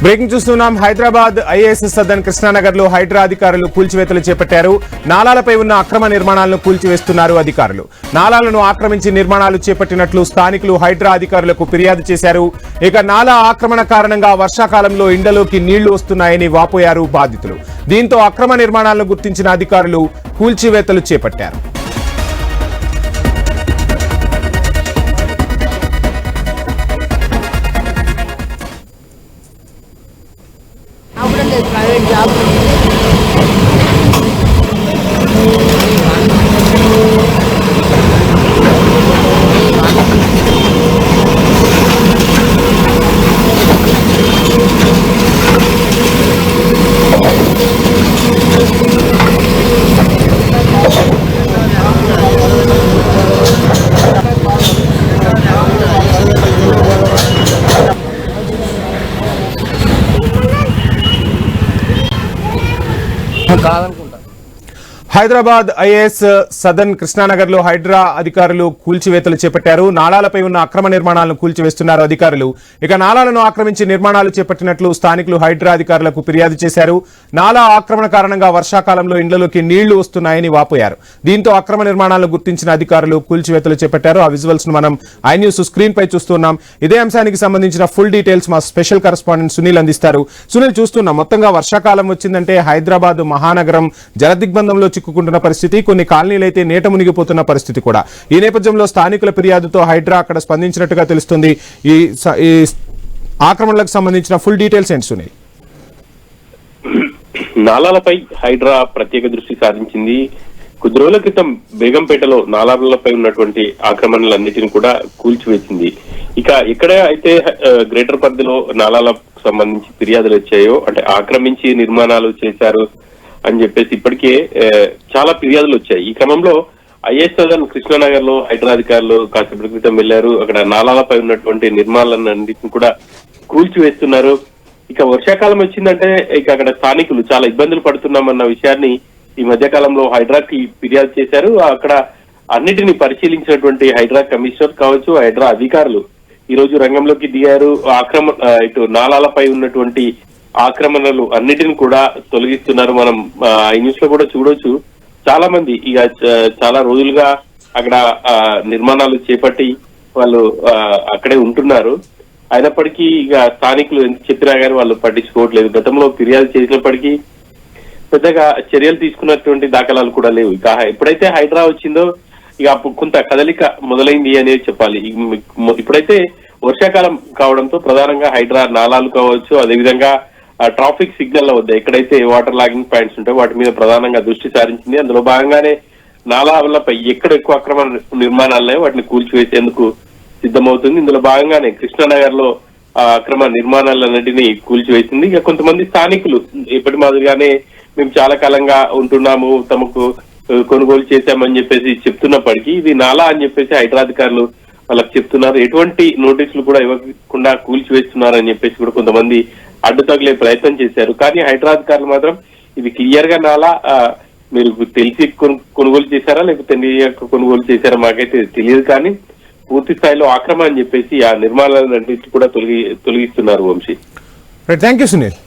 Breaking చూస్తున్నాం. Hyderabad IAS Sadan Krishna Nagar లో హైడ్రా అధికారులు కూల్చివేతలు చేపట్టారు. నాలాలపై ఉన్న అక్రమ నిర్మాణాలను కూల్చివేస్తున్నారు అధికారులు. నాలాలను ఆక్రమించి నిర్మాణాలు చేపట్టినట్లు స్థానికులు హైడ్రా అధికారులకు ఫిర్యాదు చేశారు. ఇక నాలా ఆక్రమణ కారణంగా వర్షాకాలంలో ఇండ్లలోకి నీళ్లు వస్తున్నాయని వాపోయారు బాధితులు. దీంతో అక్రమ నిర్మాణాలను గుర్తించిన అధికారులు కూల్చివేతలు చేపట్టారు. Private job Hyderabad IAS Sadan Krishna Nagar లో హైడ్రా అధికారులు కూల్చివేతలు చేపట్టారు. నాలాలపై ఉన్న అక్రమ నిర్మాణాలను కూల్చివేస్తున్నారు అధికారులు. ఇక నాలాలను ఆక్రమించి నిర్మాణాలు చేపట్టినట్లు స్థానికులు హైడ్రా అధికారులకు ఫిర్యాదు చేశారు. నాలా ఆక్రమణ కారణంగా వర్షాకాలంలో ఇండ్లలోకి నీళ్లు వస్తున్నాయని వాపోయారు. దీంతో అక్రమ నిర్మాణాలను గుర్తించిన అధికారులు కూల్చివేతలు చేపట్టారు. ఆ విజువల్స్ ను మనం ఐ న్యూస్ స్క్రీన్ పై చూస్తున్నాం. ఇదే అంశానికి సంబంధించిన ఫుల్ డీటెయిల్స్ మా స్పెషల్ కరెస్పాండెంట్ సునీల్ అందిస్తారు. సునీల్, చూస్తున్నాం మొత్తంగా వర్షాకాలం వచ్చిందంటే హైదరాబాద్ మహానగరం జలదిగ్బంధంలో చిక్కుకుంటున్న పరిస్థితి, కొన్ని కాలనీలు అయితే నీట మునిగిపోతున్న పరిస్థితి కూడా. ఈ నేపథ్యంలో స్థానికుల ఫిర్యాదుతో హైడ్రా అక్కడ స్పందించినట్టుగా తెలుస్తుంది. ఈ ఆక్రమణలకు సంబంధించిన ఫుల్ డీటెయిల్స్ ఏంటి సునీల్? నాలాలపై హైడ్రా ప్రత్యేక దృష్టి సారించింది. కొద్ది రోజుల క్రితం బేగంపేటలో నాలాలపై ఉన్నటువంటి ఆక్రమణలన్నిటిని కూడా కూల్చివేసింది. ఇక ఎక్కడ అయితే గ్రేటర్ పరిధిలో నాలాలకు సంబంధించి ఫిర్యాదులు వచ్చాయో, అంటే ఆక్రమించి నిర్మాణాలు చేశారు అని చెప్పేసి ఇప్పటికే చాలా ఫిర్యాదులు వచ్చాయి. ఈ క్రమంలో ఐఏఎస్ సదన్ కృష్ణానగర్ లో హైడ్రా అధికారులు కాసేపటి క్రితం వెళ్లారు. అక్కడ నాలాలపై ఉన్నటువంటి నిర్మాణాలన్నింటిని కూడా కూల్చివేస్తున్నారు. ఇక వర్షాకాలం వచ్చిందంటే ఇక అక్కడ స్థానికులు చాలా ఇబ్బందులు పడుతున్నామన్న విషయాన్ని ఈ మధ్య కాలంలో హైడ్రాకి ఫిర్యాదు చేశారు. అక్కడ అన్నిటిని పరిశీలించినటువంటి హైడ్రా కమిషనర్ కావచ్చు, హైడ్రా అధికారులు ఈ రోజు రంగంలోకి దిగారు. ఇటు నాలాలపై ఉన్నటువంటి ఆక్రమణలు అన్నిటిని కూడా తొలగిస్తున్నారు. మనం ఈ న్యూస్ లో కూడా చూడొచ్చు. చాలా మంది ఇక చాలా రోజులుగా అక్కడ నిర్మాణాలు చేపట్టి వాళ్ళు అక్కడే ఉంటున్నారు. అయినప్పటికీ ఇక స్థానికులు ఎంత చెప్పినా కానీ వాళ్ళు పట్టించుకోవట్లేదు. గతంలో ఫిర్యాదు చేసినప్పటికీ పెద్దగా చర్యలు తీసుకున్నటువంటి దాఖలాలు కూడా లేవు. ఇక ఎప్పుడైతే హైడ్రా వచ్చిందో ఇక కొంత కదలిక మొదలైంది అనేది చెప్పాలి. ఇప్పుడైతే వర్షాకాలం కావడంతో ప్రధానంగా హైడ్రా నాలాలు కావచ్చు, అదేవిధంగా ట్రాఫిక్ సిగ్నల్ వద్ద ఎక్కడైతే వాటర్ లాగింగ్ పాయింట్స్ ఉంటాయో వాటి మీద ప్రధానంగా దృష్టి సారించింది. అందులో భాగంగానే నాలాలపై ఎక్కడ ఎక్కువ అక్రమ నిర్మాణాలున్నాయో వాటిని కూల్చివేసేందుకు సిద్ధమవుతుంది. ఇందులో భాగంగానే కృష్ణానగర్ లో అక్రమ నిర్మాణాలన్నింటినీ కూల్చివేసింది. ఇక కొంతమంది స్థానికులు ఎప్పటి మాదిరిగానే మేము చాలా కాలంగా ఉంటున్నాము, తమకు కొనుగోలు చేశామని చెప్పేసి చెప్తున్నప్పటికీ ఇది నాలా అని చెప్పేసి హైడ్రా అధికారులు వాళ్ళకి చెప్తున్నారు. ఎటువంటి నోటీసులు కూడా ఇవ్వకుండా కూల్చివేస్తున్నారు అని చెప్పేసి కూడా కొంతమంది అడ్డు తగిలే ప్రయత్నం చేశారు. కానీ హైడ్రా అధికారులు మాత్రం ఇది క్లియర్ గా నాలా మీరు తెలిసి కొనుగోలు చేశారా లేకపోతే కొనుగోలు చేశారా మాకైతే తెలియదు, కానీ పూర్తి స్థాయిలో ఆక్రమణ అని చెప్పేసి ఆ నిర్మాణాలన్నింటినీ కూడా తొలగిస్తున్నారు. Vamshi, thank you Sunil.